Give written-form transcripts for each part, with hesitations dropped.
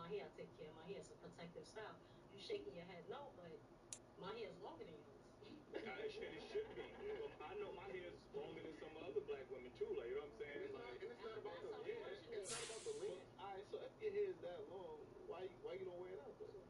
my hair. I take care of my hair. It's a protective style. You shaking your head, no, but my hair is longer than yours. It should be. I know my hair is longer than some other black women too. Like, you know what I'm saying? And it's not about the length. It's not about the length. All right, so if your hair is that long, why you don't wear it out though? Me?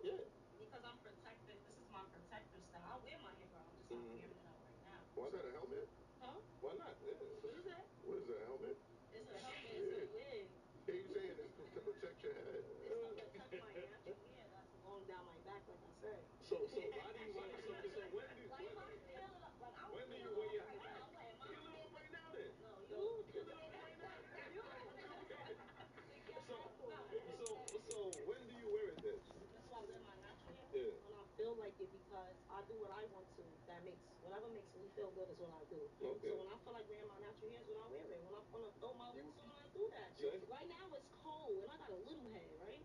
Yeah. Because I'm protected. This is my protective style. I wear my hair out. I'm just not wearing it out right now. Why is that a helmet? Huh? Why not? Yeah. What is that? What is that, a helmet? It's a helmet. It's a wig. Yeah, you saying it's to protect your head. It's to protect my natural hair that's going down my back, like I said. So why do you want so when do like if I feel it, like I'm when do you wear your hair out? Peel it off right now then. No, you peel it off right now. So when do you wear it then? That's why I wear my natural hair. Yeah. When I feel like it, because I do what I want to. That makes whatever makes me feel good is what I do. Okay. So when I feel like wearing my natural hair is when I wear it. When I want to throw my wigs on, I do that. So right now it's cold and I got a little head, right?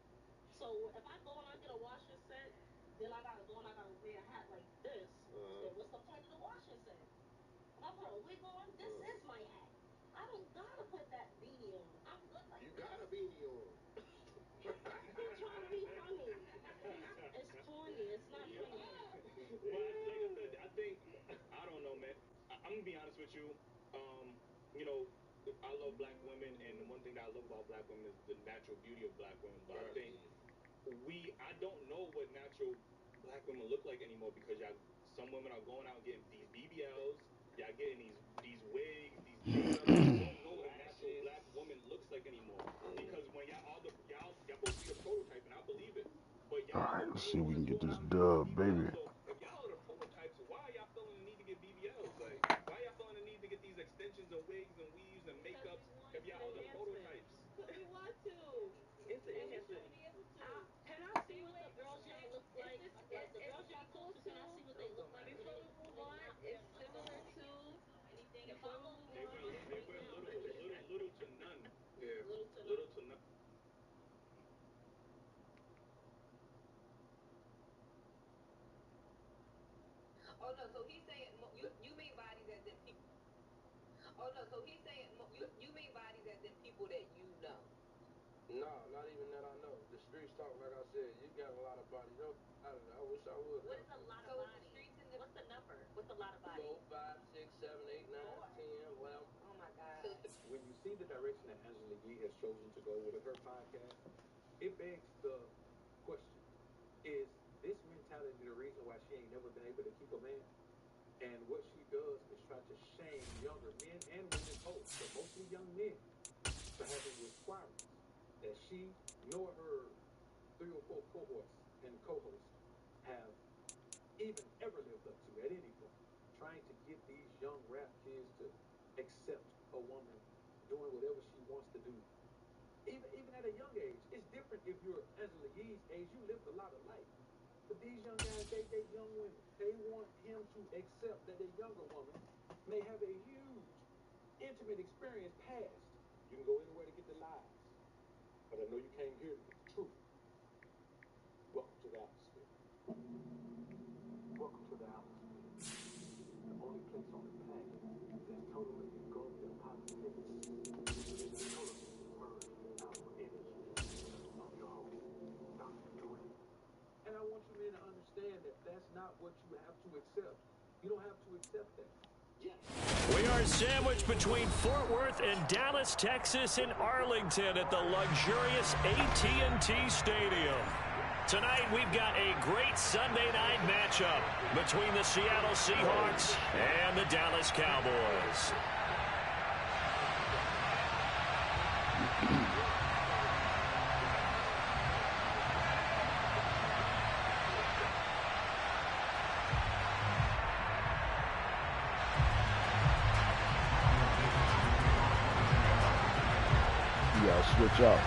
So if I go and I get a washing set, then I gotta go and I gotta wear a hat like this. Then what's the point of the washing set? If I put a wig on, this is my hat. I don't gotta put that beanie on. I'm good like you this. got a beanie on. I'm trying to be funny. It's corny. It's not funny. But like I said, I think I don't know, man. I'm gonna be honest with you. You know, I love black women, and the one thing that I love about black women is the natural beauty of black women. But I think I don't know what natural black women look like anymore because some women are going out and getting these BBLs, y'all getting these wigs, these makeup. I don't know what a natural black woman looks like anymore because when y'all supposed to be the prototype, and I believe it. But all right, let's see if we can get this dub, baby. So if y'all are the prototypes, why are y'all feeling the need to get BBLs? Like, why are y'all feeling the need to get these extensions and wigs and weaves and makeups if y'all are the prototypes? Because we want to. It's the enhancement. Can I see what the girls y'all look like? Like the girls y'all talk to, can I see what they look like? Before we move on, it's similar to before we move on. They wear little to none. Yeah, little to none. Oh no, so he's saying you mean bodies as in people. Oh no, so he's saying you mean bodies as in people that you know. No, not even that I know. The streets talk, like I said, you got a lot of bodies. I wish I would. What is a lot of bodies? What's the number? What's a lot of bodies? 4, 5, 6, 7, 8, 9, 10, 11. Oh my God. When you see the direction that Angela Yee has chosen to go with her podcast, it begs the question, is this mentality the reason why she ain't never been able to keep a man? And what she does is try to shame younger men and women both, but mostly young men, for having requirements that she nor her 3 or 4 cohorts and co-hosts have even ever lived up to at any point. Trying to get these young rap kids to accept a woman doing whatever she wants to do. Even at a young age, it's different if you're Angela Yee's age. You lived a lot of life. But these young guys, they date young women. They want him to accept that a younger woman may have a huge, intimate experience past. You can go anywhere to get the lies. But I know you came here to get the truth. Welcome to the atmosphere. Welcome to the atmosphere. The only place on the planet that's totally engulfed in positivity. Totally immersed in alpha energy. I'm your host, Dr. Dre. And I want you men to understand that that's not what you have to accept. You don't have to accept that. We are sandwiched between Fort Worth and Dallas, Texas, and Arlington at the luxurious AT&T Stadium. Tonight, we've got a great Sunday night matchup between the Seattle Seahawks and the Dallas Cowboys. Switch up.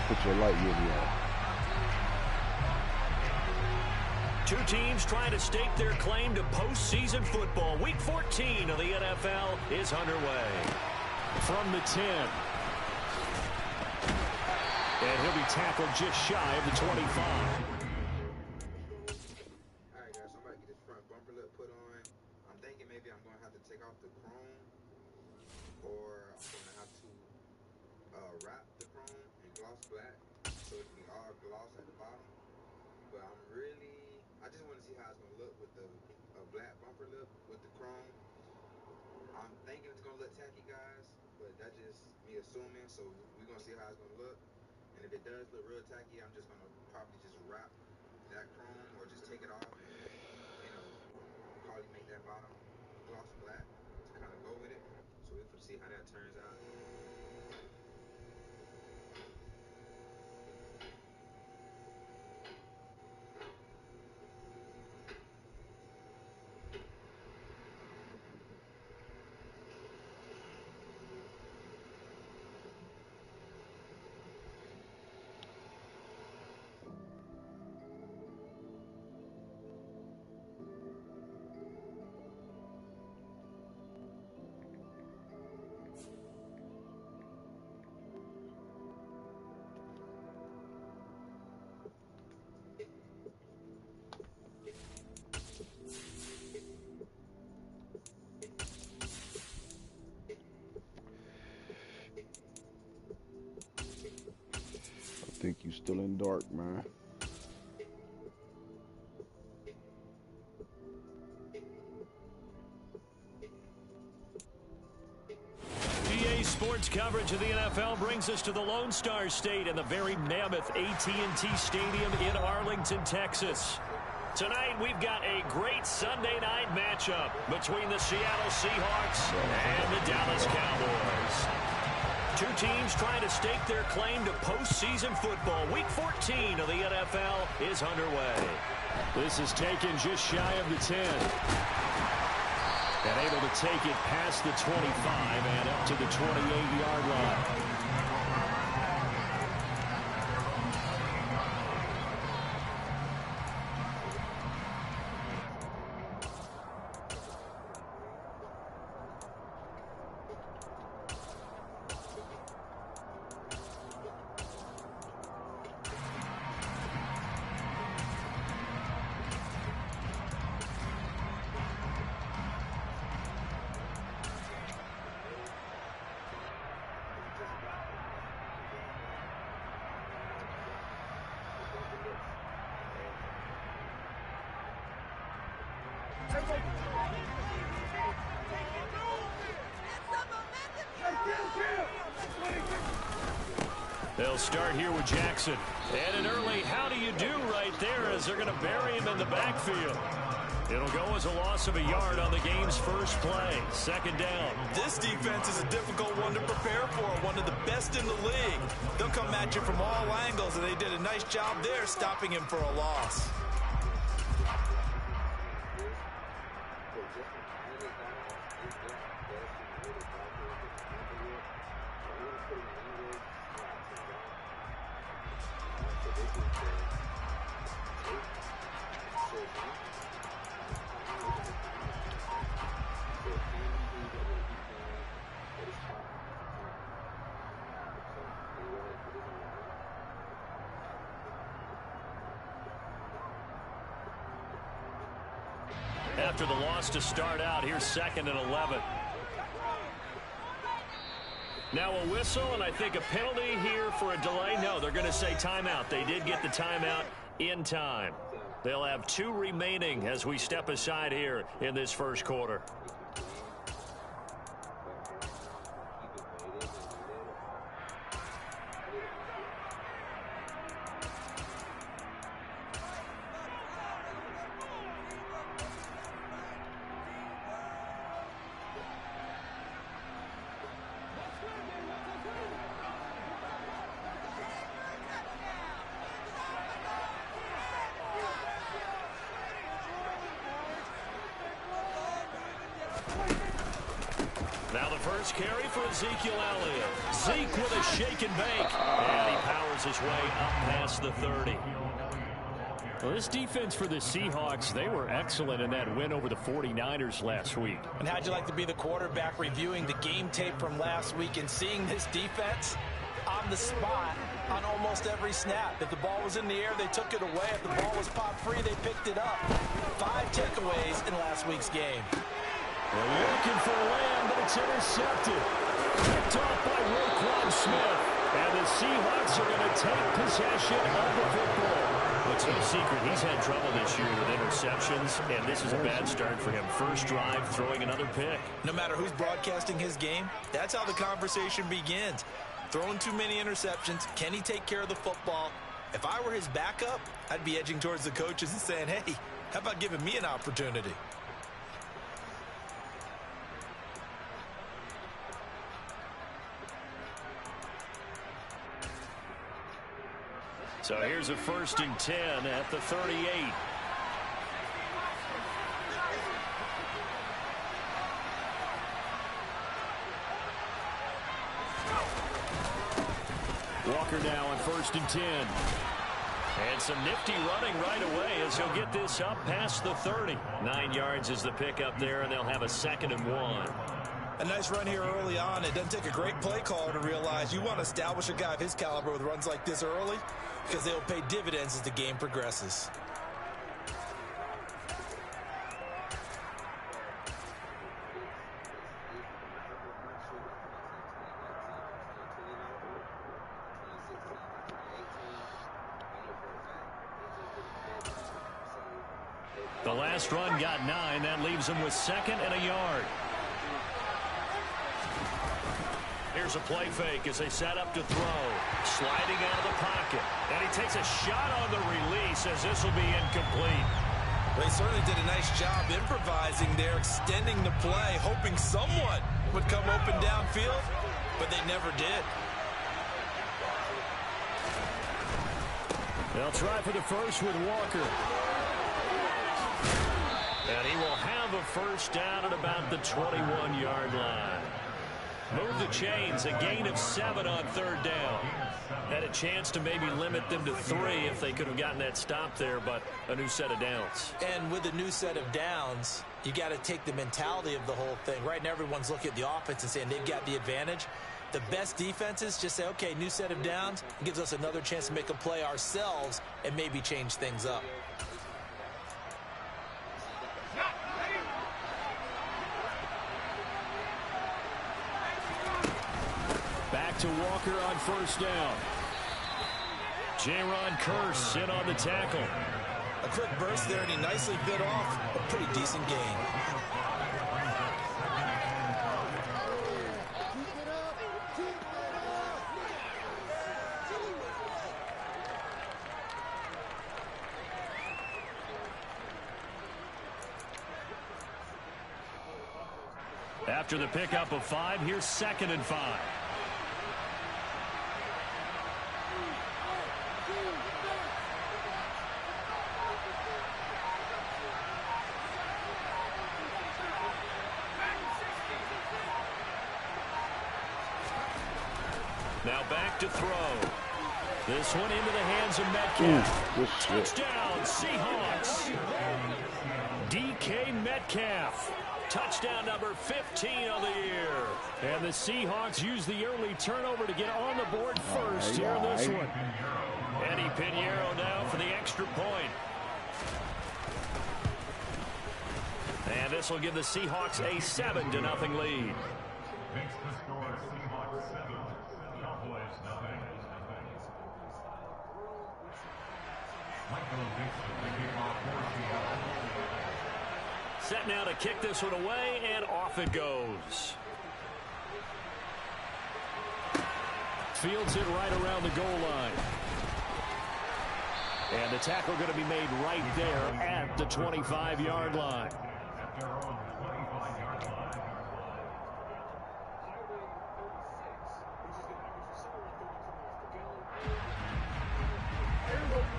Put your light really on. Two teams trying to stake their claim to postseason football. Week 14 of the NFL is underway. From the 10. And he'll be tackled just shy of the 25. Alright guys, so I'm about to get this front bumper lip put on. I'm thinking maybe I'm going to have to take off the chrome, or I'm going to have to wrap the chrome and gloss black. so it can be all gloss at the bottom. But I just want to see how it's gonna look with a black bumper lip with the chrome. I'm thinking it's gonna look tacky, guys, but that's just me assuming. So we're gonna see how it's gonna look. And if it does look real tacky, I'm just gonna probably just wrap that chrome or just take it off and probably make that bottom gloss black to kind of go with it. So we can see how that turns out. I think you still in dark, man. PA Sports coverage of the NFL brings us to the Lone Star State and the very mammoth AT&T Stadium in Arlington, Texas. Tonight, we've got a great Sunday night matchup between the Seattle Seahawks and the Dallas Cowboys. Two teams trying to stake their claim to postseason football. Week 14 of the NFL is underway. This is taken just shy of the 10. And able to take it past the 25 and up to the 28-yard line. They'll start here with Jackson. And an early how do you do right there as they're going to bury him in the backfield. It'll go as a loss of a yard on the game's first play. Second down. This defense is a difficult one to prepare for, one of the best in the league. They'll come at you from all angles, and they did a nice job there stopping him for a loss. After the loss to start out, here's 2nd and 11. Now a whistle, and I think a penalty here for a delay. No, they're going to say timeout. They did get the timeout in time. They'll have 2 remaining as we step aside here in this first quarter. Now the first carry for Ezekiel Elliott. Zeke with a shake and bake. And he powers his way up past the 30. Well, this defense for the Seahawks, they were excellent in that win over the 49ers last week. And how'd you like to be the quarterback reviewing the game tape from last week and seeing this defense on the spot on almost every snap? If the ball was in the air, they took it away. If the ball was popped free, they picked it up. 5 takeaways in last week's game. They're looking for land, but it's intercepted. Picked off by Roquan Smith. And the Seahawks are going to take possession of the football. It's no secret he's had trouble this year with interceptions, and this is a bad start for him. First drive, throwing another pick. No matter who's broadcasting his game, that's how the conversation begins. Throwing too many interceptions, can he take care of the football? If I were his backup, I'd be edging towards the coaches and saying, hey, how about giving me an opportunity? So here's a 1st and 10 at the 38. Walker now on 1st and 10. And some nifty running right away as he'll get this up past the 30. 9 yards is the pickup there, and they'll have a 2nd and 1. A nice run here early on. It doesn't take a great play caller to realize you want to establish a guy of his caliber with runs like this early because they'll pay dividends as the game progresses. The last run got 9. That leaves him with 2nd and a yard. Here's a play fake as they set up to throw. Sliding out of the pocket. And he takes a shot on the release as this will be incomplete. They certainly did a nice job improvising there, extending the play, hoping someone would come open downfield, but they never did. They'll try for the first with Walker. And he will have a first down at about the 21-yard line. Move the chains, a gain of 7 on 3rd down. Had a chance to maybe limit them to 3 if they could have gotten that stop there, but a new set of downs. And with a new set of downs, you got to take the mentality of the whole thing. Right now, everyone's looking at the offense and saying they've got the advantage. The best defenses just say, okay, new set of downs. It gives us another chance to make a play ourselves and maybe change things up. Back to Walker on 1st down. Jaron Curse in on the tackle. A quick burst there, and he nicely bit off a pretty decent gain. After the pickup of 5, here's 2nd and 5. Now back to throw. This one into the hands of Metcalf. Touchdown, Seahawks. DK Metcalf. Touchdown number 15 of the year. And the Seahawks use the early turnover to get on the board first here in this one. Eddie Pinheiro now for the extra point. And this will give the Seahawks a 7-0 lead. Set now to kick this one away, and off it goes. Fields it right around the goal line. And the tackle going to be made right there at the 25-yard line.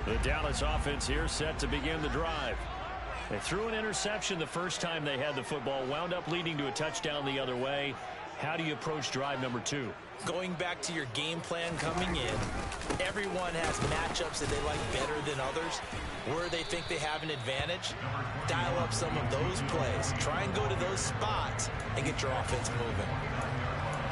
The Dallas offense here set to begin the drive. They threw an interception the first time they had the football, wound up leading to a touchdown the other way. How do you approach drive number 2? Going back to your game plan coming in, everyone has matchups that they like better than others. Where they think they have an advantage, dial up some of those plays. Try and go to those spots and get your offense moving.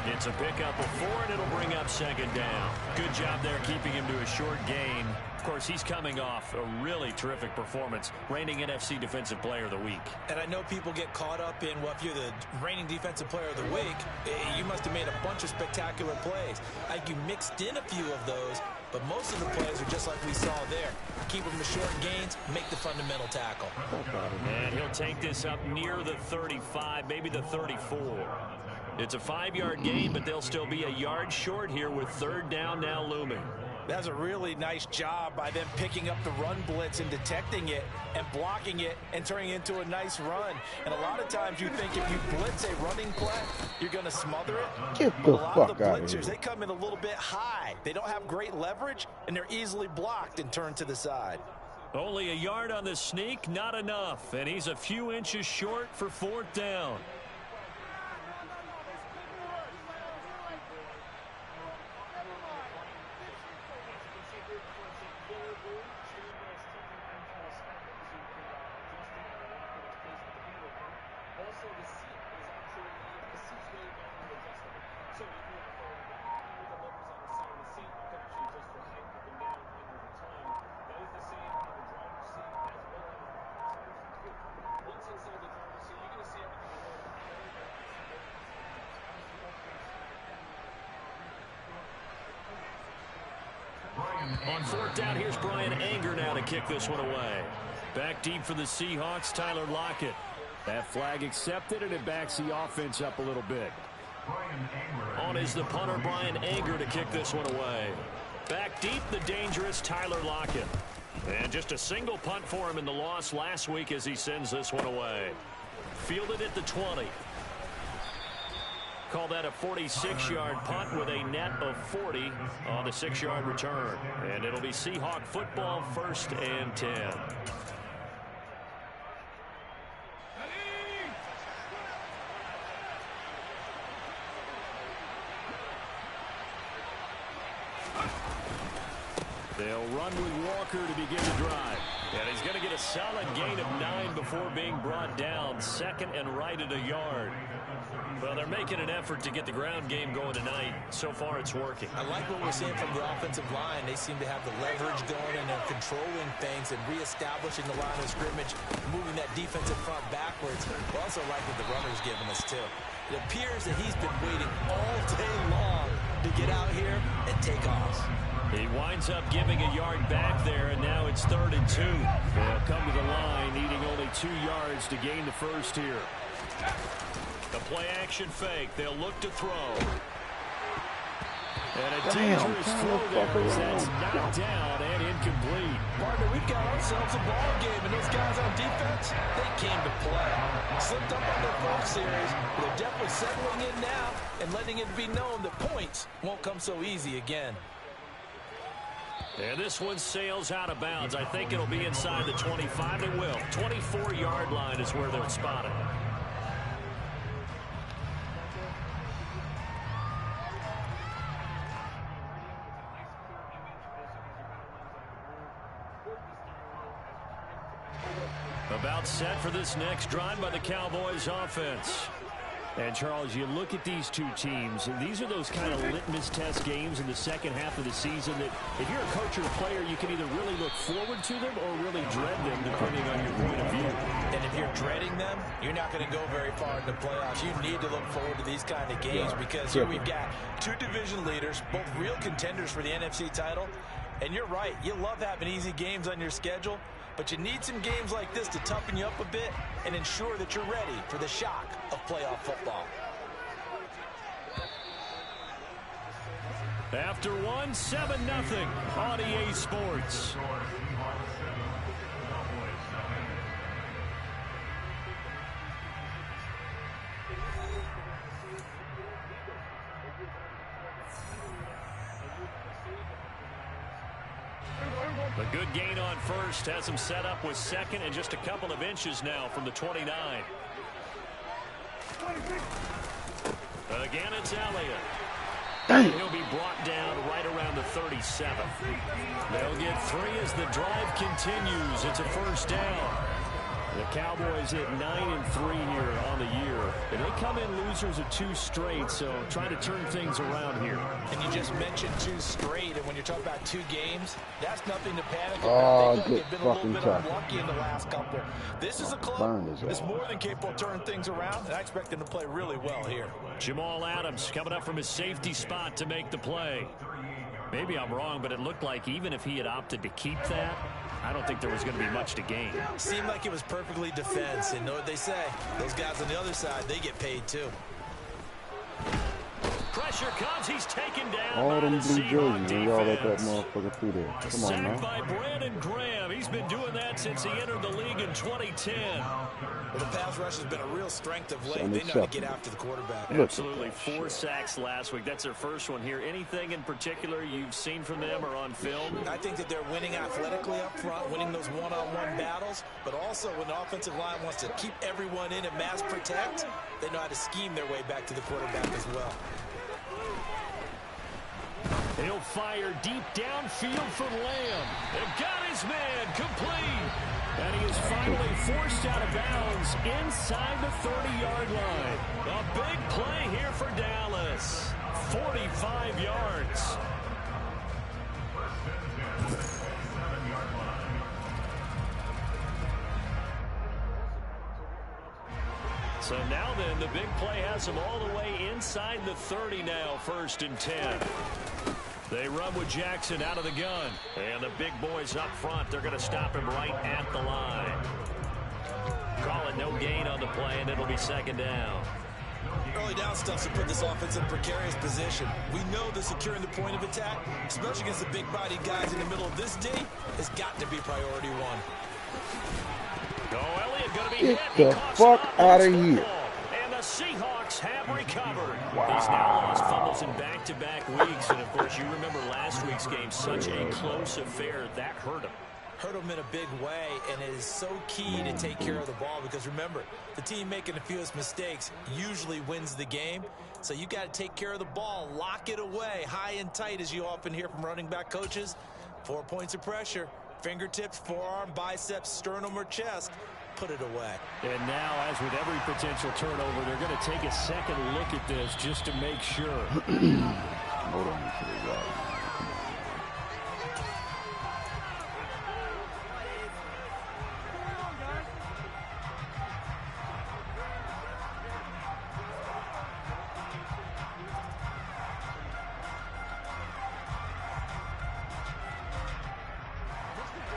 It's a pickup of 4, and it'll bring up second down. Good job there keeping him to a short gain. Of course, he's coming off a really terrific performance, reigning NFC Defensive Player of the Week. And I know people get caught up in, well, if you're the reigning Defensive Player of the Week, you must have made a bunch of spectacular plays. Like you mixed in a few of those, but most of the plays are just like we saw there. Keep them to short gains, make the fundamental tackle. And he'll take this up near the 35, maybe the 34. It's a 5-yard gain, but they'll still be a yard short here with third down now looming. That's a really nice job by them picking up the run blitz and detecting it and blocking it and turning it into a nice run. And a lot of times you think if you blitz a running play, you're going to smother it. Get But the a lot fuck of the out of blitzers, here. they come in a little bit high. They don't have great leverage, and they're easily blocked and turned to the side. Only a yard on the sneak, not enough. And he's a few inches short for fourth down. On fourth down, here's Brian Anger now to kick this one away. Back deep for the Seahawks, Tyler Lockett. That flag accepted, and it backs the offense up a little bit. On is the punter, Brian Anger, to kick this one away. Back deep, the dangerous Tyler Lockett. And just a single punt for him in the loss last week as he sends this one away. Fielded at the 20. Call that a 46-yard punt with a net of 40 on the 6-yard return. And it'll be Seahawk football, 1st and 10. They'll run with Walker to begin the drive. And he's going to get a solid gain of 9 before being brought down. Second and right at a yard. Well, they're making an effort to get the ground game going tonight. So far, it's working. I like what we're seeing from the offensive line. They seem to have the leverage going, and they're controlling things and reestablishing the line of scrimmage, moving that defensive front backwards. We also like what the runner's giving us, too. It appears that he's been waiting all day long to get out here and take off. He winds up giving a yard back there, and now it's 3rd and 2. They'll come to the line, needing only 2 yards to gain the first here. The play-action fake. They'll look to throw. And a dangerous throw there as that's knocked down and incomplete. Partner, we've got ourselves a ball game, and those guys on defense, they came to play. Slipped up on their first series, but they're definitely settling in now and letting it be known that points won't come so easy again. And this one sails out of bounds. I think it'll be inside the 25. It will. 24-yard line is where they'll spot it. About set for this next drive by the Cowboys offense. And, Charles, you look at these two teams, and these are those kind of litmus test games in the second half of the season that if you're a coach or a player, you can either really look forward to them or really dread them, depending on your point of view. And if you're dreading them, you're not going to go very far in the playoffs. You need to look forward to these kind of games because here we've got 2 division leaders, both real contenders for the NFC title. And you're right, you love having easy games on your schedule, but you need some games like this to toughen you up a bit and ensure that you're ready for the shock of playoff football. After one, 7-0 on EA Sports. A good gain on first has him set up with second and just a couple of inches now from the 29. Again, it's Elliott. And he'll be brought down right around the 37. They'll get 3 as the drive continues. It's a first down. The Cowboys at 9-3 here on the year. And they come in losers of 2 straight, so trying to turn things around here. And you just mentioned 2 straight, and when you're talking about 2 games, that's nothing to panic Oh, about. They've been a little bit tackle. unlucky in the last couple. This is a club that's more than capable of turning things around, and I expect them to play really well here. Jamal Adams coming up from his safety spot to make the play. Maybe I'm wrong, but it looked like even if he had opted to keep that, I don't think there was going to be much to gain. Seemed like it was perfectly defense, and know what they say. Those guys on the other side, they get paid too. Pressure comes. He's taken down. All them blue jerseys, they all let that motherfucker through there. Come on, Sacked man. by Brandon Graham. He's been doing that since he entered the league in 2010. Well, the pass rush has been a real strength of late. They know how to get after the quarterback. Absolutely. 4 sacks last week. That's their first one here. Anything in particular you've seen from them or on film? I think that they're winning athletically up front, winning those one-on-one battles, but also when the offensive line wants to keep everyone in and mass protect, they know how to scheme their way back to the quarterback as well. He'll fire deep downfield for Lamb. They've got his man complete. And he is finally forced out of bounds inside the 30-yard line. A big play here for Dallas. 45 yards. So now then, the big play has him all the way inside the 30 now, 1st and 10. They run with Jackson out of the gun. And the big boys up front, they're going to stop him right at the line. Call it no gain on the play, and it'll be 2nd down. Early down stuff to put this offense in a precarious position. We know that securing the point of attack, especially against the big-bodied guys in the middle of this D, has got to be priority 1. Oh, Elliott going to be hit. Get the fuck out of here. And the Seahawks have recovered. Wow. He's now lost fumbles in back-to-back weeks. And, of course, you remember last week's game, such a close affair. That hurt him. Hurt him in a big way, and it is so key to take care of the ball because, remember, the team making the fewest mistakes usually wins the game. So you got to take care of the ball, lock it away, high and tight, as you often hear from running back coaches. 4 points of pressure. Fingertips, forearm, biceps, sternum, or chest. Put it away. And now, as with every potential turnover, they're going to take a second look at this just to make sure. Hold on to the right.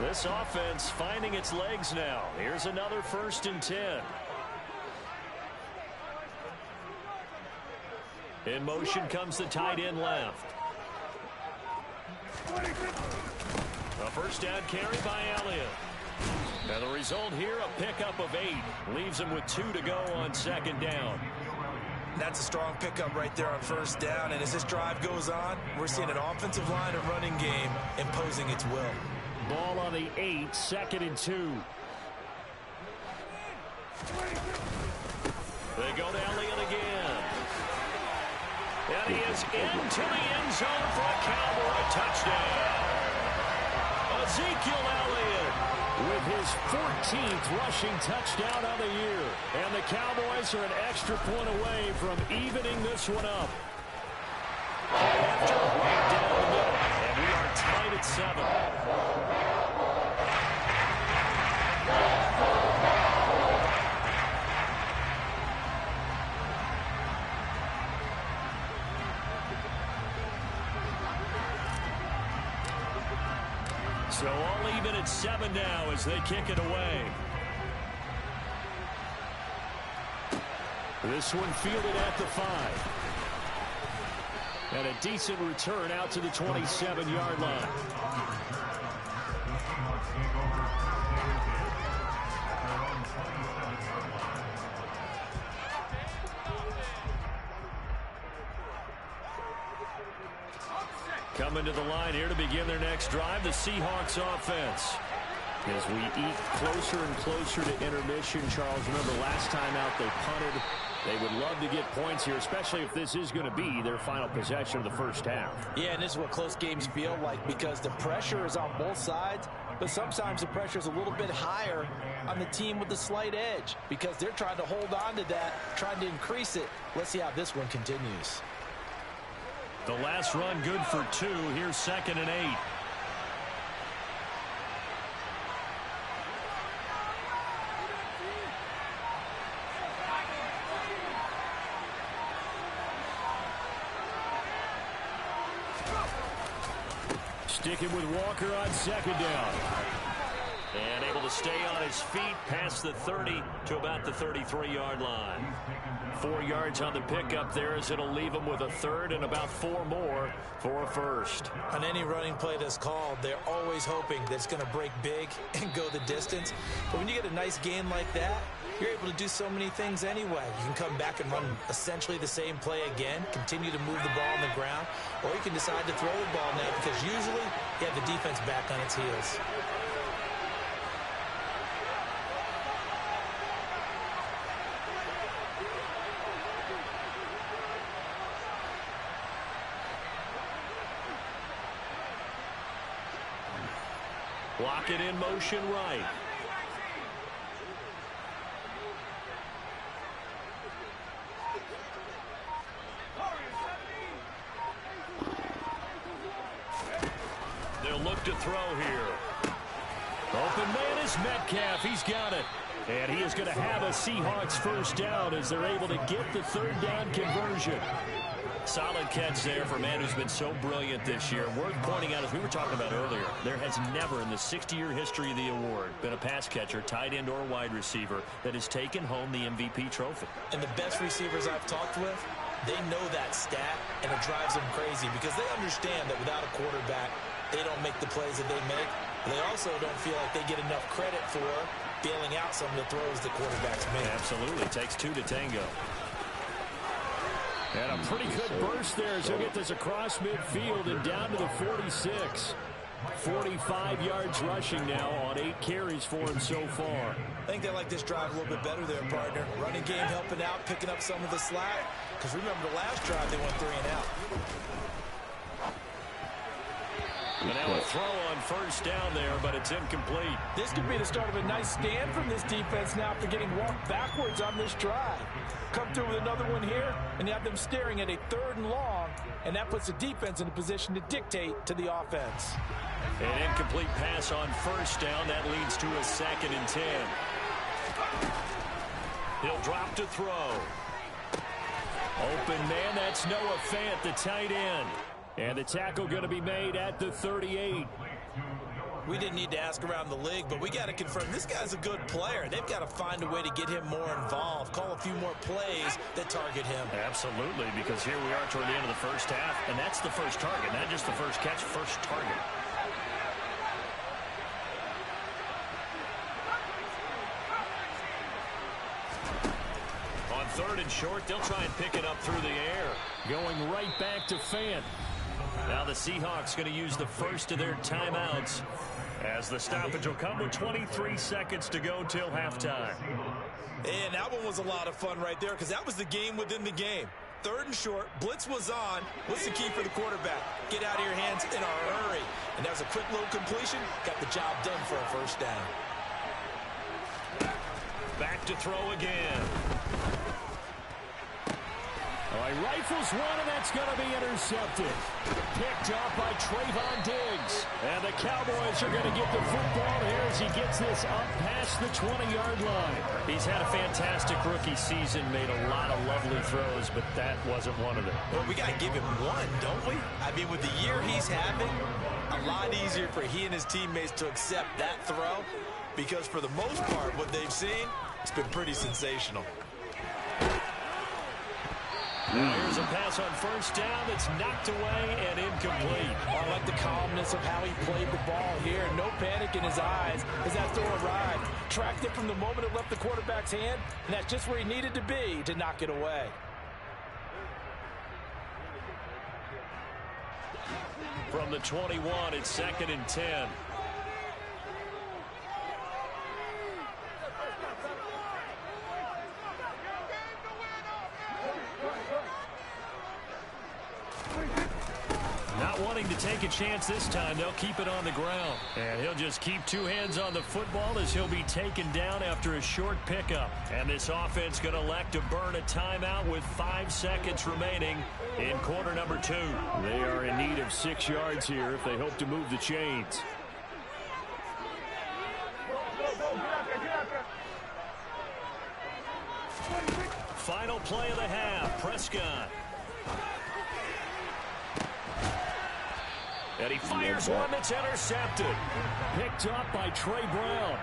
This offense finding its legs now. Here's another 1st and 10. In motion comes the tight end left. A 1st down carry by Elliott. And the result here, a pickup of 8. Leaves him with 2 to go on 2nd down. That's a strong pickup right there on 1st down. And as this drive goes on, we're seeing an offensive line and running game imposing its will. Ball on the 8, 2nd and 2. They go to Elliott again. And he is into the end zone for a Cowboy touchdown. Ezekiel Elliott with his 14th rushing touchdown of the year. And the Cowboys are an extra point away from evening this one up. After right down the middle. And we are tied at 7. So all even at 7 now as they kick it away. This one fielded at the 5. And a decent return out to the 27-yard line. Coming to the line here to begin their next drive, the Seahawks offense. As we eat closer and closer to intermission, Charles, remember last time out they punted. They would love to get points here, especially if this is going to be their final possession of the 1st half. Yeah, and this is what close games feel like because the pressure is on both sides. but sometimes the pressure is a little bit higher on the team with the slight edge because they're trying to hold on to that, trying to increase it. Let's see how this one continues. The last run good for 2. Here's 2nd and 8. Sticking with Walker on 2nd down. And able to stay on his feet past the 30 to about the 33-yard line. 4 yards on the pickup there as it'll leave him with a 3rd and about 4 more for a 1st. On any running play that's called, they're always hoping that it's going to break big and go the distance. But when you get a nice gain like that, you're able to do so many things anyway. You can come back and run essentially the same play again, continue to move the ball on the ground, or you can decide to throw the ball now because usually you have the defense back on its heels. Block it in motion right. They'll look to throw here. Open man is Metcalf. He's got it. And he is going to have a Seahawks 1st down as they're able to get the 3rd down conversion. Solid catch there for a man who's been so brilliant this year. Worth pointing out, as we were talking about earlier, there has never in the 60-year history of the award been a pass catcher, tight end, or wide receiver that has taken home the MVP trophy. And the best receivers I've talked with, they know that stat, and it drives them crazy because they understand that without a quarterback, they don't make the plays that they make. They also don't feel like they get enough credit for bailing out some of the throws the quarterbacks make. Absolutely. It takes 2 to tango. And a pretty good burst there as he'll get this across midfield and down to the 46. 45 yards rushing now on 8 carries for him so far. I think they like this drive a little bit better there, partner. Running game helping out, picking up some of the slack. Because remember the last drive, they went 3 and out. And now a throw on 1st down there, but it's incomplete. This could be the start of a nice stand from this defense now after getting walked backwards on this drive. Come through with another one here, and you have them staring at a 3rd and long, and that puts the defense in a position to dictate to the offense. An incomplete pass on 1st down. That leads to a 2nd and 10. He'll drop to throw. Open man, that's Noah Fant, the tight end. And the tackle going to be made at the 38. We didn't need to ask around the league, but we got to confirm this guy's a good player. They've got to find a way to get him more involved, call a few more plays that target him. Absolutely, because here we are toward the end of the 1st half, and that's the first target, not just the first catch, first target. On 3rd and short, they'll try and pick it up through the air. Going right back to Fant. Now the Seahawks going to use the first of their timeouts as the stoppage will come with 23 seconds to go till halftime. And that one was a lot of fun right there because that was the game within the game. 3rd and short, blitz was on. What's the key for the quarterback? Get out of your hands in a hurry. And that was a quick little completion. Got the job done for a 1st down. Back to throw again. He rifles one, and that's going to be intercepted. Picked up by Trayvon Diggs. And the Cowboys are going to get the football here as he gets this up past the 20-yard line. He's had a fantastic rookie season, made a lot of lovely throws, but that wasn't one of them. Well, we got to give him one, don't we? I mean, with the year he's having, a lot easier for he and his teammates to accept that throw because for the most part, what they've seen, it's been pretty sensational. Now here's a pass on 1st down that's knocked away and incomplete. I like the calmness of how he played the ball here. No panic in his eyes as that throw arrived. Tracked it from the moment it left the quarterback's hand, and that's just where he needed to be to knock it away. From the 21, it's 2nd and 10. Now Not wanting to take a chance this time, they'll keep it on the ground. And he'll just keep two hands on the football as he'll be taken down after a short pickup. And this offense going to elect to burn a timeout with 5 seconds remaining in quarter number 2. They are in need of 6 yards here if they hope to move the chains. Final play of the half, Prescott. And he fires one that's intercepted. Picked up by Trey Brown.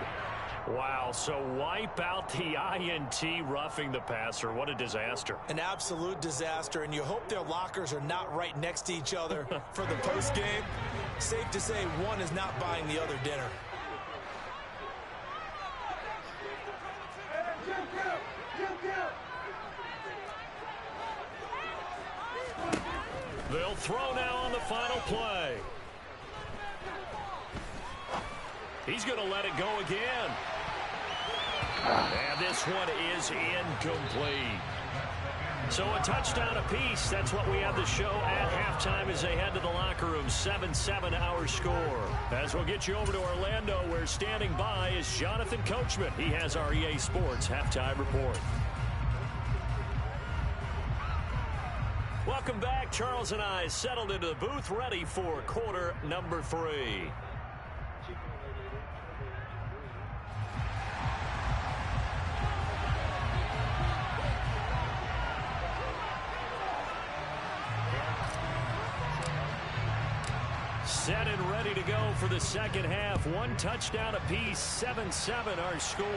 Wow, so wipe out the INT roughing the passer. What a disaster. An absolute disaster, and you hope their lockers are not right next to each other for the postgame. Safe to say one is not buying the other dinner. They'll throw now on the final play. He's going to let it go again. And this one is incomplete. So a touchdown apiece. That's what we have the show at halftime as they head to the locker room. 7-7 our score. As we'll get you over to Orlando, where standing by is Jonathan Coachman. He has our EA Sports halftime report. Welcome back. Charles and I settled into the booth, ready for quarter number 3. Set and ready to go for the second half. 1 touchdown apiece, 7-7 our score.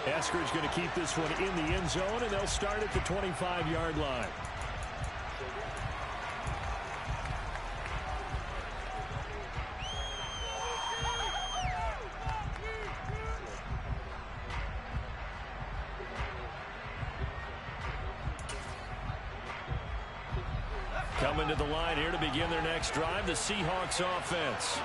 Eskridge going to keep this one in the end zone, and they'll start at the 25-yard line. Coming to the line here to begin their next drive, the Seahawks offense.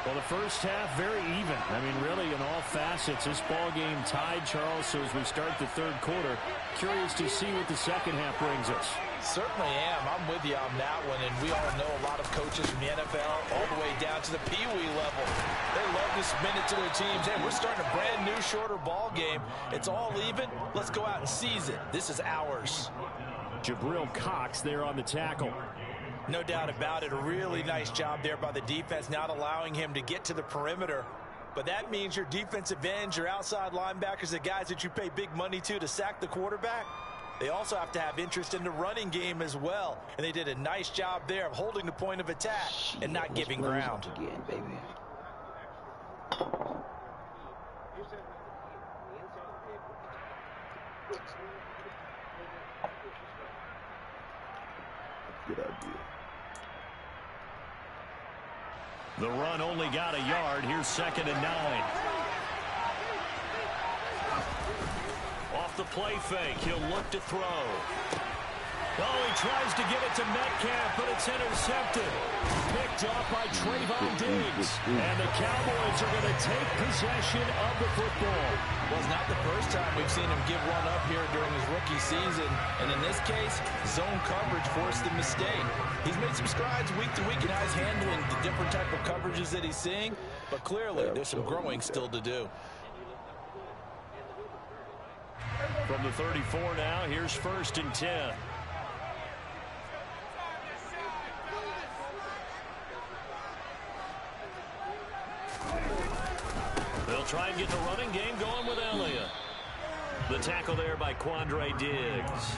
Well, the first half, very even. I mean, really, in all facets, this ball game tied, Charles. So as we start the third quarter, curious to see what the second half brings us. Certainly am. I'm with you on that one. And we all know a lot of coaches from the NFL all the way down to the Pee-wee level. They love to spin it to their teams. Hey, we're starting a brand new, shorter ball game. It's all even. Let's go out and seize it. This is ours. Jabril Cox there on the tackle. No doubt about it. A really nice job there by the defense, not allowing him to get to the perimeter. But that means your defensive ends, your outside linebackers, the guys that you pay big money to sack the quarterback, they also have to have interest in the running game as well. And they did a nice job there of holding the point of attack and not giving ground. Again, baby. Good idea. The run only got a yard. Here's 2nd and 9. Off the play fake, he'll look to throw. Oh, he tries to get it to Metcalf, but it's intercepted. Picked off by Trayvon Diggs. And the Cowboys are going to take possession of the football. Well, it's not the first time we've seen him give one up here during his rookie season. And in this case, zone coverage forced the mistake. He's made some strides week to week in how he's handling the different type of coverages that he's seeing. But clearly, there's some growing still to do. From the 34 now, here's 1st and 10. They'll try and get the running game going with Elliott. The tackle there by Quandre Diggs.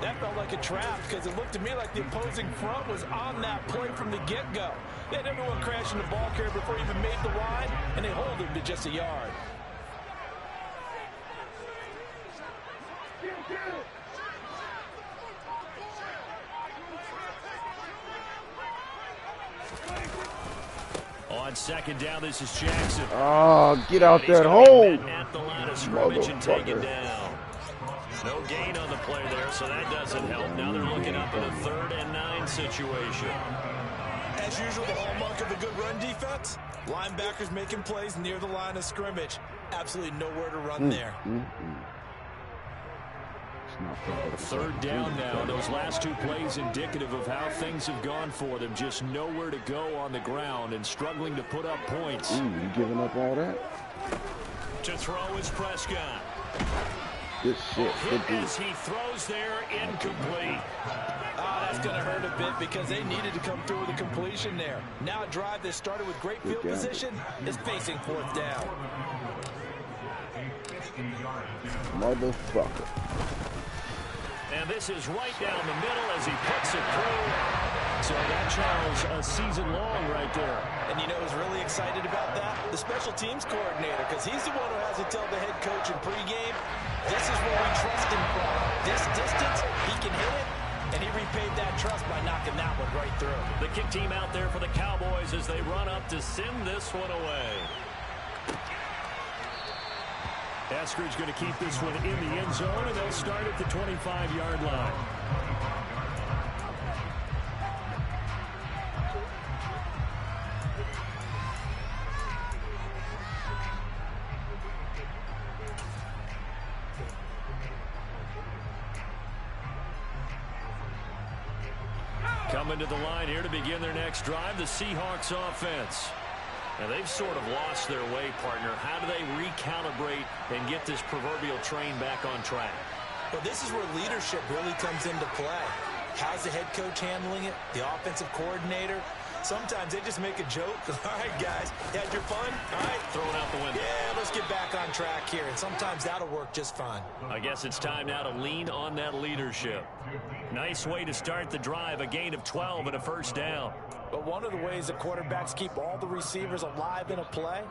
That felt like a trap because it looked to me like the opposing front was on that play from the get-go. They had everyone crashing the ball carrier before he even made the line, and they hold him to just a yard. On 2nd down, this is Jackson. Oh, get out that hole. At the line of scrimmage and taken down. No gain on the play there, so that doesn't help. Now they're looking up in a 3rd and 9 situation. As usual, the hallmark of a good run defense, linebackers making plays near the line of scrimmage. Absolutely nowhere to run there. Third down now. Those last two plays indicative of how things have gone for them. Just nowhere to go on the ground and struggling to put up points. You giving up all that? To throw is Prescott. Good shit. Good as he throws there, incomplete. That's going to hurt a bit because they needed to come through with a completion there. Now a drive that started with great field position is facing fourth down. Motherfucker. And this is right down the middle as he puts it through. So that Charles a season long right there. And you know who's really excited about that? The special teams coordinator, because he's the one who has to tell the head coach in pregame, this is where we trust him from. This distance, he can hit it, and he repaid that trust by knocking that one right through. The kick team out there for the Cowboys as they run up to send this one away. Eskridge going to keep this one in the end zone, and they'll start at the 25-yard line. Coming to the line here to begin their next drive, the Seahawks offense. Now, they've sort of lost their way, partner. How do they recalibrate and get this proverbial train back on track? Well, this is where leadership really comes into play. How's the head coach handling it? The offensive coordinator? Sometimes they just make a joke. All right, guys, you had your fun? All right. Throw it out the window. Yeah, let's get back on track here. And sometimes that'll work just fine. I guess it's time now to lean on that leadership. Nice way to start the drive, a gain of 12 and a first down. But one of the ways that quarterbacks keep all the receivers alive in a play,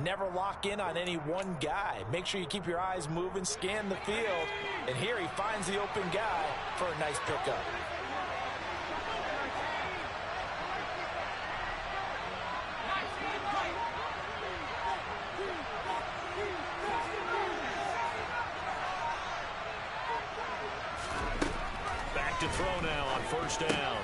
never lock in on any one guy. Make sure you keep your eyes moving, scan the field. And here he finds the open guy for a nice pickup. To throw now on first down.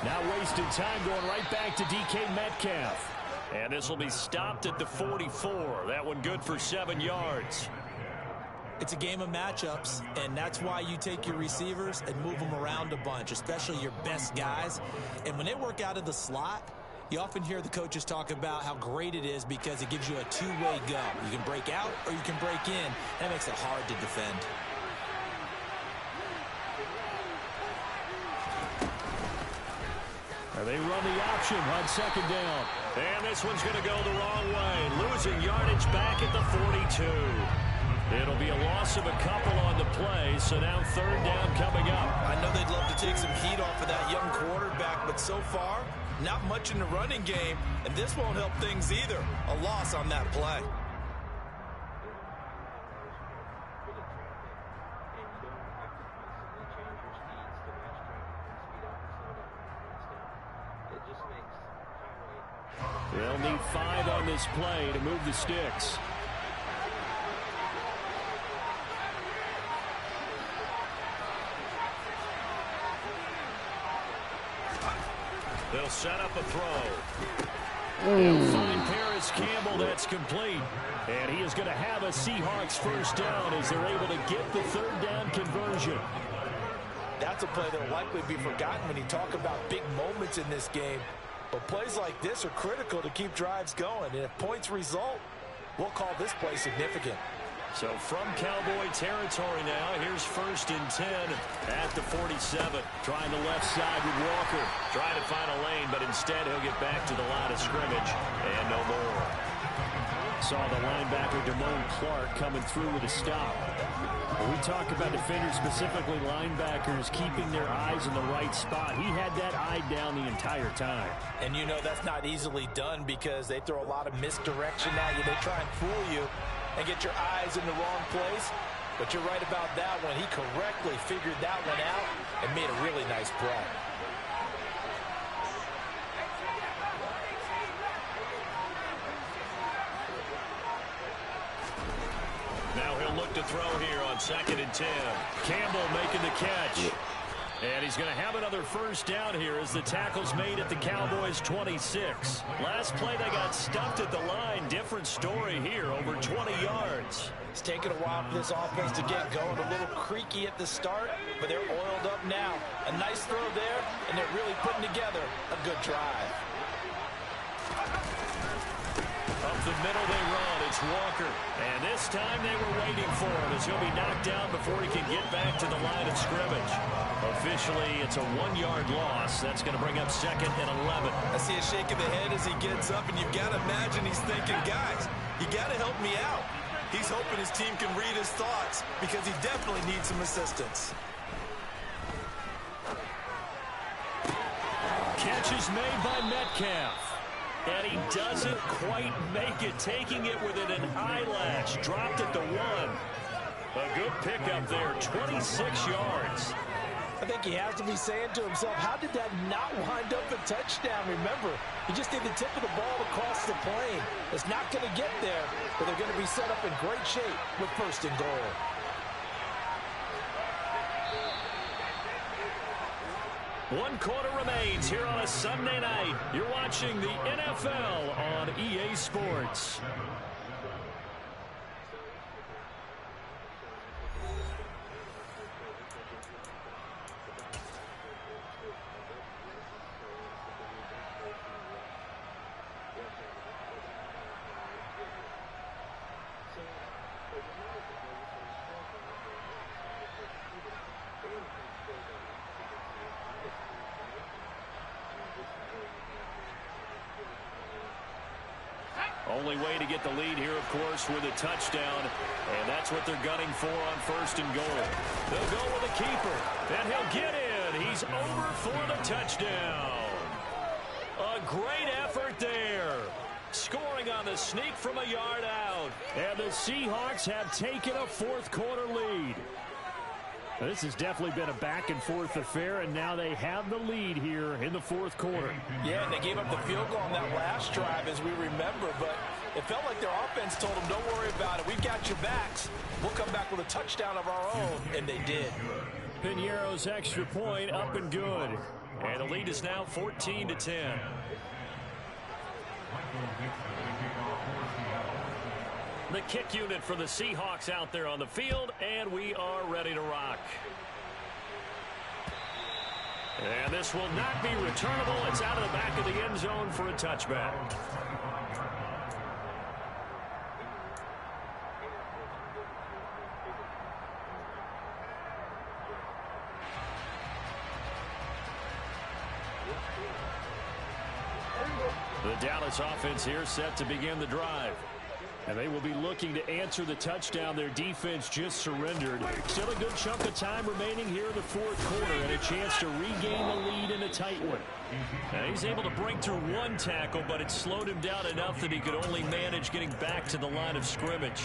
Now wasting time going right back to DK Metcalf. And this will be stopped at the 44. That one good for 7 yards. It's a game of matchups, and that's why you take your receivers and move them around a bunch, especially your best guys. And when they work out of the slot, you often hear the coaches talk about how great it is because it gives you a two-way go. You can break out or you can break in. That makes it hard to defend. They run the option on second down. And this one's going to go the wrong way. Losing yardage back at the 42. It'll be a loss of a couple on the play, so now third down coming up. I know they'd love to take some heat off of that young quarterback, but so far, not much in the running game, and this won't help things either. A loss on that play. They'll need 5 on this play to move the sticks. They'll set up a throw. They'll find Paris Campbell. That's complete. And he is going to have a Seahawks first down as they're able to get the third down conversion. That's a play that will likely be forgotten when you talk about big moments in this game. But plays like this are critical to keep drives going. And if points result, we'll call this play significant. So from Cowboy territory now, here's 1st and 10 at the 47. Trying the left side with Walker. Trying to find a lane, but instead he'll get back to the line of scrimmage and no more. Saw the linebacker Damone Clark coming through with a stop. When we talk about defenders, specifically linebackers, keeping their eyes in the right spot. He had that eye down the entire time. And you know that's not easily done because they throw a lot of misdirection at you. They try and fool you and get your eyes in the wrong place. But you're right about that one. He correctly figured that one out and made a really nice play. Now he'll look to throw here on 2nd and 10. Campbell making the catch. And he's going to have another first down here as the tackle's made at the Cowboys' 26. Last play, they got stuffed at the line. Different story here, over 20 yards. It's taken a while for this offense to get going. A little creaky at the start, but they're oiled up now. A nice throw there, and they're really putting together a good drive. Up the middle they run. It's Walker. And this time they were waiting for him as he'll be knocked down before he can get back to the line of scrimmage. Officially, it's a 1-yard loss. That's going to bring up 2nd and 11. I see a shake of the head as he gets up, and you've got to imagine he's thinking, guys, you got to help me out. He's hoping his team can read his thoughts because he definitely needs some assistance. Catch is made by Metcalf. And he doesn't quite make it, taking it with an eyelash. Dropped at the 1. A good pickup there, 26 yards. I think he has to be saying to himself, how did that not wind up a touchdown? Remember, he just did the tip of the ball across the plane. It's not going to get there, but they're going to be set up in great shape with 1st and goal. One quarter remains here on a Sunday night. You're watching the NFL on EA Sports. Only way to get the lead here, of course, with a touchdown. And that's what they're gunning for on 1st and goal. They'll go with a keeper. And he'll get in. He's over for the touchdown. A great effort there. Scoring on the sneak from a yard out. And the Seahawks have taken a 4th quarter lead. This has definitely been a back-and-forth affair, and now they have the lead here in the 4th quarter. Yeah, and they gave up the field goal on that last drive, as we remember, but it felt like their offense told them, don't worry about it. We've got your backs. We'll come back with a touchdown of our own, and they did. Piñeiro's extra point up and good. And the lead is now 14-10. The kick unit for the Seahawks out there on the field, and we are ready to rock. And this will not be returnable. It's out of the back of the end zone for a touchback. The Dallas offense here set to begin the drive. And they will be looking to answer the touchdown their defense just surrendered. Still a good chunk of time remaining here in the 4th quarter and a chance to regain the lead in a tight one. Now he's able to break through 1 tackle, but it slowed him down enough that he could only manage getting back to the line of scrimmage.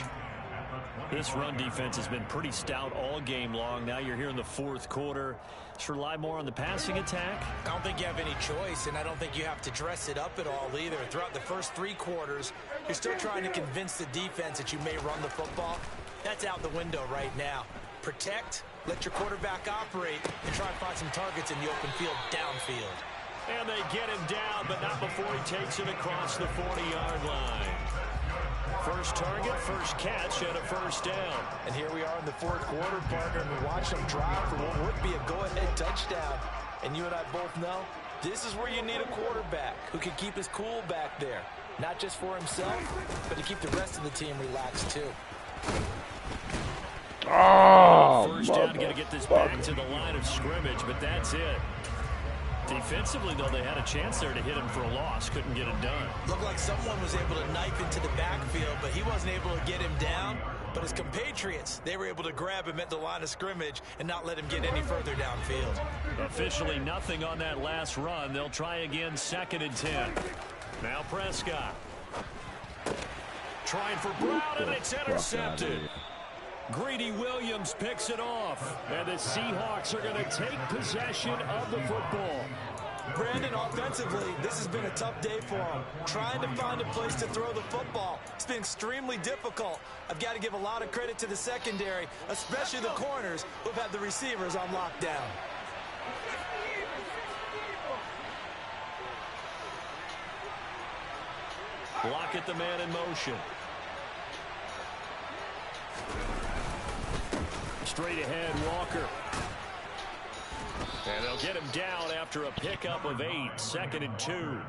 This run defense has been pretty stout all game long. Now you're here in the 4th quarter. Just rely more on the passing attack. I don't think you have any choice, and I don't think you have to dress it up at all either. Throughout the first 3 quarters, you're still trying to convince the defense that you may run the football. That's out the window right now. Protect, let your quarterback operate, and try to find some targets in the open field downfield. And they get him down, but not before he takes it across the 40-yard line. First target, first catch, and a first down. And here we are in the 4th quarter, partner, and we watch them drive for what would be a go-ahead touchdown. And you and I both know this is where you need a quarterback who can keep his cool back there. Not just for himself, but to keep the rest of the team relaxed, too. Oh, first down, got to get this back to the line of scrimmage, but that's it. Defensively, though, they had a chance there to hit him for a loss. Couldn't get it done. Looked like someone was able to knife into the backfield, but he wasn't able to get him down. But his compatriots, they were able to grab him at the line of scrimmage and not let him get any further downfield. Officially nothing on that last run. They'll try again, 2nd and 10. Now Prescott. Trying for Brown, and it's intercepted. Greedy Williams picks it off. And the Seahawks are going to take possession of the football. Brandon, offensively, this has been a tough day for him. Trying to find a place to throw the football. It's been extremely difficult. I've got to give a lot of credit to the secondary, especially the corners who've had the receivers on lockdown. Block at the man in motion. Straight ahead, Walker. And they'll get him down after a pickup of 8. 2nd and 2.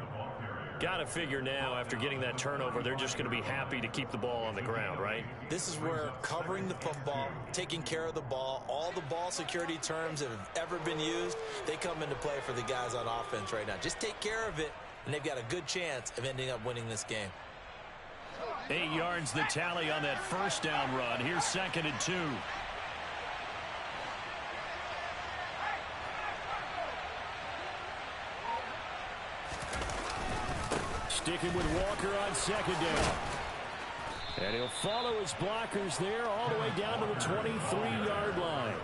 Got to figure now, after getting that turnover, they're just going to be happy to keep the ball on the ground, right? This is where covering the football, taking care of the ball, all the ball security terms that have ever been used, they come into play for the guys on offense right now. Just take care of it, and they've got a good chance of ending up winning this game. 8 yards the tally on that first down run. Here's 2nd and 2. Sticking with Walker on 2nd down. And he'll follow his blockers there all the way down to the 23-yard line.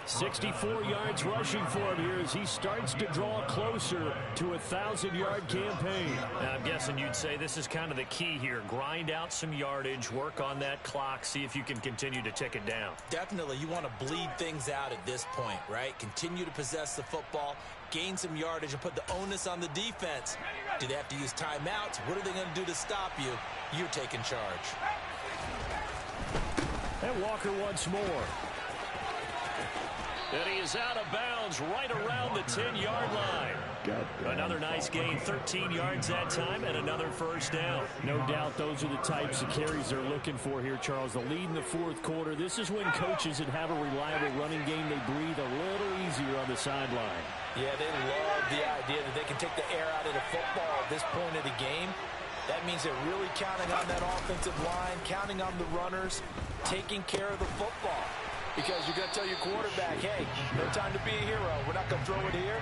64 yards rushing for him here as he starts to draw closer to a 1,000-yard campaign. Now, I'm guessing you'd say this is kind of the key here. Grind out some yardage, work on that clock, see if you can continue to tick it down. Definitely. You want to bleed things out at this point, right? Continue to possess the football, gain some yardage, and put the onus on the defense. Do they have to use timeouts? What are they going to do to stop you? You're taking charge. And Walker once more. And he is out of bounds right around the 10-yard line. Another nice gain, 13 yards that time, and another first down. No doubt those are the types of carries they're looking for here, Charles. The lead in the 4th quarter. This is when coaches that have a reliable running game, they breathe a little easier on the sideline. Yeah, they love the idea that they can take the air out of the football at this point of the game. That means they're really counting on that offensive line, counting on the runners, taking care of the football. Because you're going to tell your quarterback, hey, no time to be a hero. We're not going to throw it here.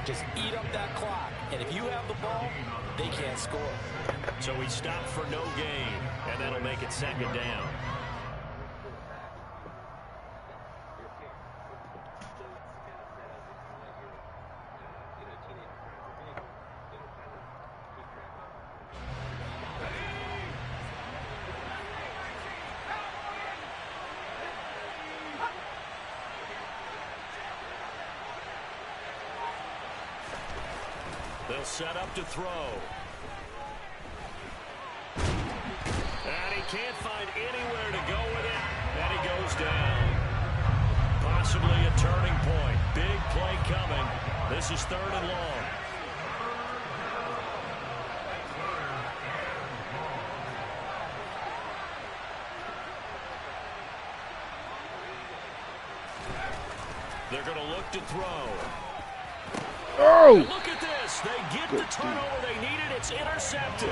Just eat up that clock. And if you have the ball, they can't score. So we stop for no gain, and that'll make it 2nd down. They'll set up to throw. And he can't find anywhere to go with it. And he goes down. Possibly a turning point. Big play coming. This is 3rd and long. They're going to look to throw. Oh! And look at this. They get the turnover they needed. It's intercepted.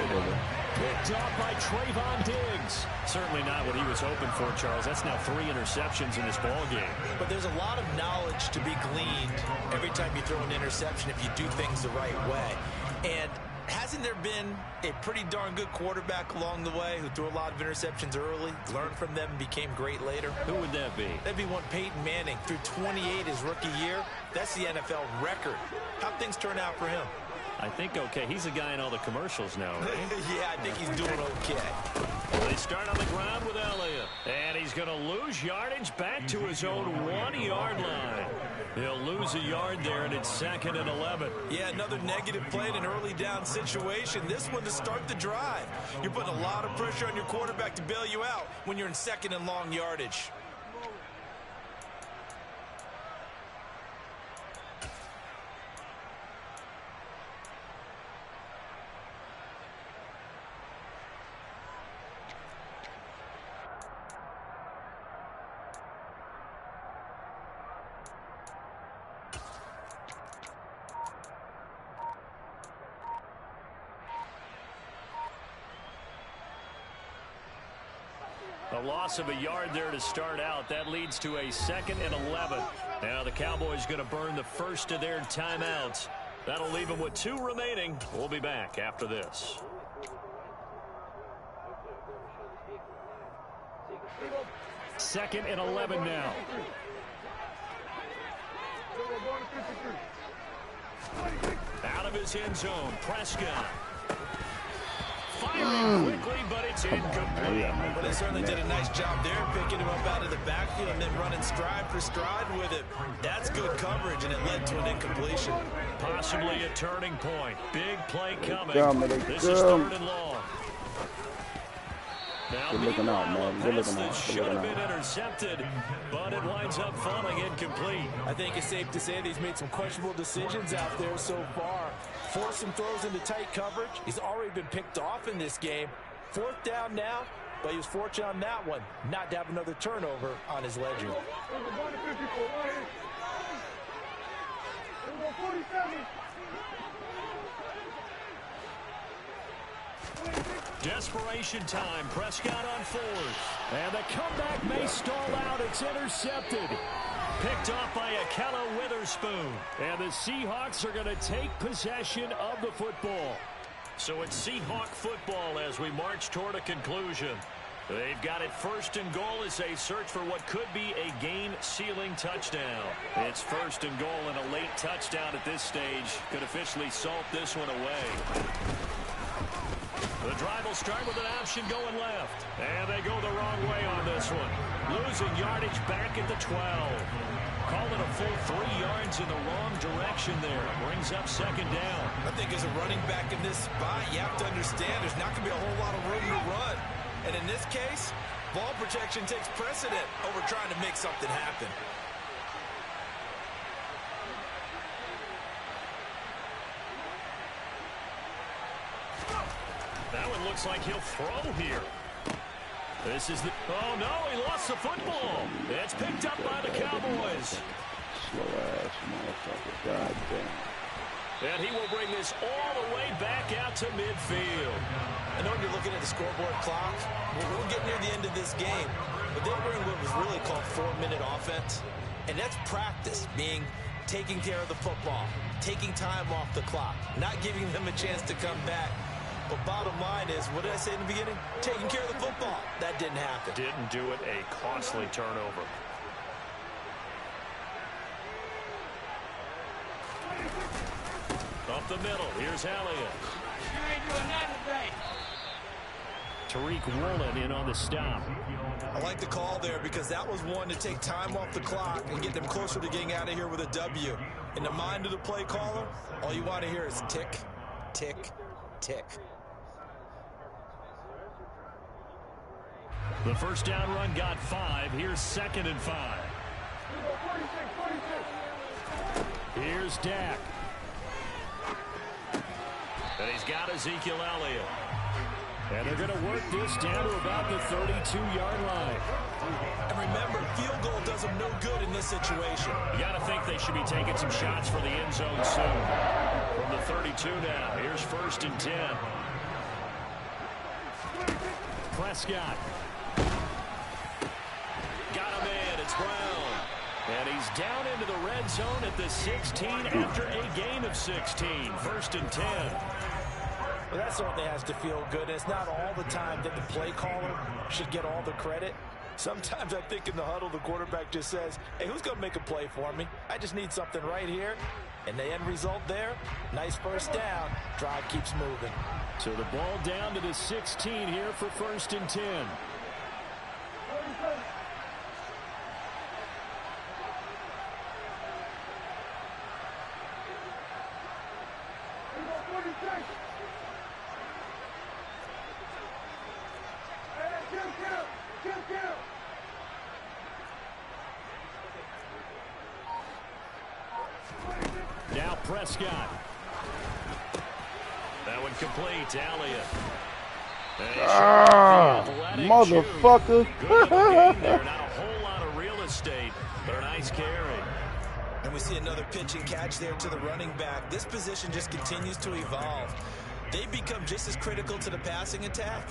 Picked off by Trayvon Diggs. Certainly not what he was hoping for, Charles. That's now 3 interceptions in this ball game. But there's a lot of knowledge to be gleaned every time you throw an interception if you do things the right way. And hasn't there been a pretty darn good quarterback along the way who threw a lot of interceptions early, learned from them, and became great later? Who would that be? That'd be one Peyton Manning. Threw 28 his rookie year. That's the NFL record. How'd things turn out for him? I think okay. He's a guy in all the commercials now, right? Yeah, I think he's doing okay. They start on the ground with Elliott. And he's going to lose yardage back to his own 1-yard line. He'll lose a yard there, and it's 2nd and 11. Yeah, another negative play in an early down situation. This one to start the drive. You're putting a lot of pressure on your quarterback to bail you out when you're in 2nd and long yardage. A loss of a yard there to start out. That leads to a 2nd and 11. Now the Cowboys going to burn the first of their timeouts. That'll leave them with 2 remaining. We'll be back after this. Second and 11 now. Out of his end zone, Prescott. Firing quickly, but it's incomplete. But they certainly did a nice job there, picking him up out of the backfield and then running stride for stride with it. That's good coverage, and it led to an incompletion. Possibly a turning point. Big play coming. This is 3rd and long. Now, Good looking out, meanwhile, man. a Good pass looking that out. should Good have looking been out. intercepted, but it winds up falling incomplete. I think it's safe to say that he's made some questionable decisions out there so far. Forced some throws into tight coverage. He's already been picked off in this game. 4th down now, but he was fortunate on that one not to have another turnover on his ledger. Desperation time. Prescott on 4th. And the comeback may stall out. It's intercepted. Picked off by Akella Witherspoon. And the Seahawks are going to take possession of the football. So it's Seahawk football as we march toward a conclusion. They've got it 1st and goal as they search for what could be a game-sealing touchdown. It's 1st and goal, and a late touchdown at this stage could officially salt this one away. The drive will start with an option going left. And they go the wrong way on this one. Losing yardage back at the 12. Call it a full 3 yards in the wrong direction there. Brings up 2nd down. I think as a running back in this spot, you have to understand there's not going to be a whole lot of room to run. And in this case, ball protection takes precedent over trying to make something happen. That one looks like he'll throw here. This is the... Oh, no, he lost the football. It's picked up by the Cowboys. Slow-ass motherfucker. God damn. And he will bring this all the way back out to midfield. I know when you're looking at the scoreboard clock, we're getting near the end of this game, but they were in what was really called 4-minute offense. And that's practice, being taking care of the football, taking time off the clock, not giving them a chance to come back. But bottom line is, what did I say in the beginning? Taking care of the football. That didn't happen. Didn't do it. A costly turnover. Up the middle. Here's Elliott. You ain't doing nothing today. Tariq Woolen in on the stop. I like the call there because that was one to take time off the clock and get them closer to getting out of here with a W. In the mind of the play caller, all you want to hear is tick, tick, tick. The 1st down run got 5. Here's 2nd and 5. Here's Dak. And he's got Ezekiel Elliott. And they're going to work this down to about the 32-yard line. And remember, field goal does them no good in this situation. You got to think they should be taking some shots for the end zone soon. From the 32 now, here's 1st and 10. Prescott. Got him in. It's Brown. And he's down into the red zone at the 16 after a gain of 16. 1st and 10. Well, that certainly has to feel good. It's not all the time that the play caller should get all the credit. Sometimes I think in the huddle, the quarterback just says, hey, who's going to make a play for me? I just need something right here. And the end result there, nice 1st down. Drive keeps moving. So the ball down to the 16 here for 1st and 10. Now Prescott. That one complete to Elliott. Motherfucker. Not a whole lot of real estate, but a nice carry. And we see another pitch and catch there to the running back. This position just continues to evolve. They become just as critical to the passing attack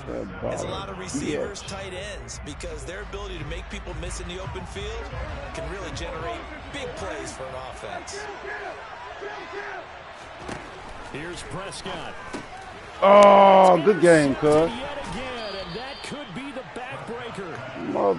as a lot of receivers, tight ends, because their ability to make people miss in the open field can really generate big plays for an offense. Here's Prescott. Oh, good game, cuz. Yet again, and that could be the backbreaker.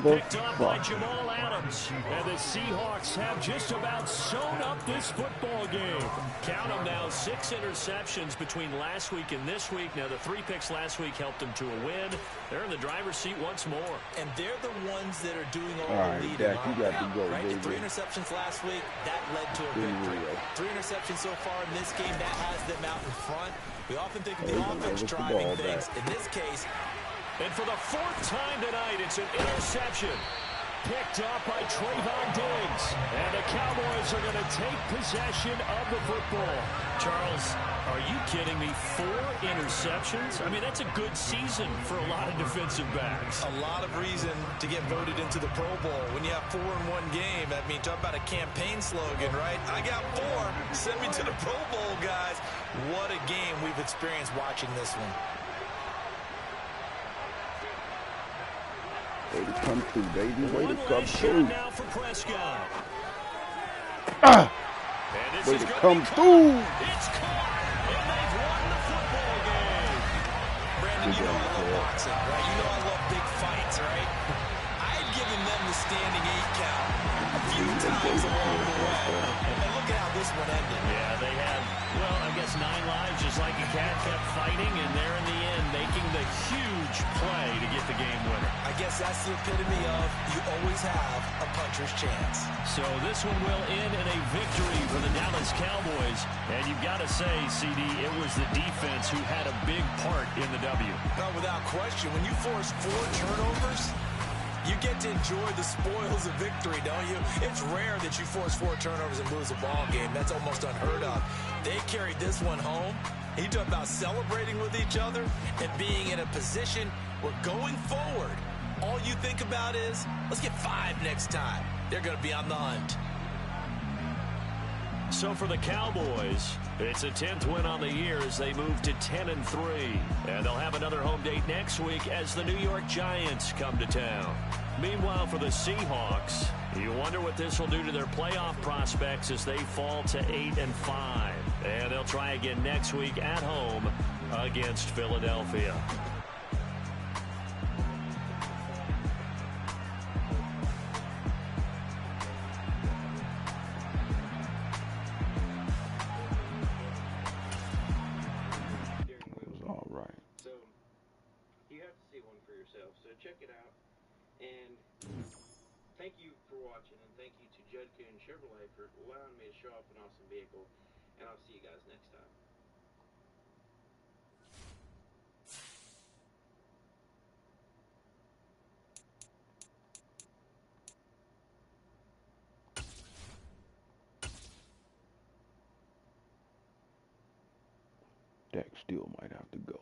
Picked up by Jamal Adams. And the Seahawks have just about sewn up this football game. Count them now, 6 interceptions between last week and this week. Now, the 3 picks last week helped them to a win. They're in the driver's seat once more. And they're the ones that are doing all right, the leading. Dak, you got to go, right? baby. The 3 interceptions last week, that led to a victory. 3 interceptions so far in this game, that has them out in front. We often think of the offense driving things. In this case, And for the fourth time tonight, it's an interception. Picked up by Trayvon Diggs. And the Cowboys are going to take possession of the football. Charles, are you kidding me? 4 interceptions? I mean, that's a good season for a lot of defensive backs. A lot of reason to get voted into the Pro Bowl. When you have 4 in one game, I mean, talk about a campaign slogan, right? I got 4. Send me to the Pro Bowl, guys. What a game we've experienced watching this one. Way to come through, baby. Way to One come last through. shot now for Prescott. Way to come through. It's caught, and they've won the football game. Brandon, you know I love boxing, right? You know I love big fights, right? I had given them the standing 8 count a few times along the way. And look at how this one ended. Yeah, they had, well, I guess 9 lives, just like a cat kept fighting, and they're in the end making the huge play to get the game winner. I guess that's the epitome of you always have a puncher's chance. So this one will end in a victory for the Dallas Cowboys. And you've got to say, CD, it was the defense who had a big part in the W. No, without question. When you force 4 turnovers, you get to enjoy the spoils of victory, don't you? It's rare that you force 4 turnovers and lose a ball game. That's almost unheard of. They carried this one home. He talked about celebrating with each other and being in a position where going forward, all you think about is, let's get 5 next time. They're going to be on the hunt. So for the Cowboys, it's a 10th win on the year as they move to 10-3. And they'll have another home date next week as the New York Giants come to town. Meanwhile, for the Seahawks, you wonder what this will do to their playoff prospects as they fall to 8-5. And they'll try again next week at home against Philadelphia. Check it out, and thank you for watching, and thank you to Judka and Chevrolet for allowing me to show off an awesome vehicle, and I'll see you guys next time. Dak still might have to go.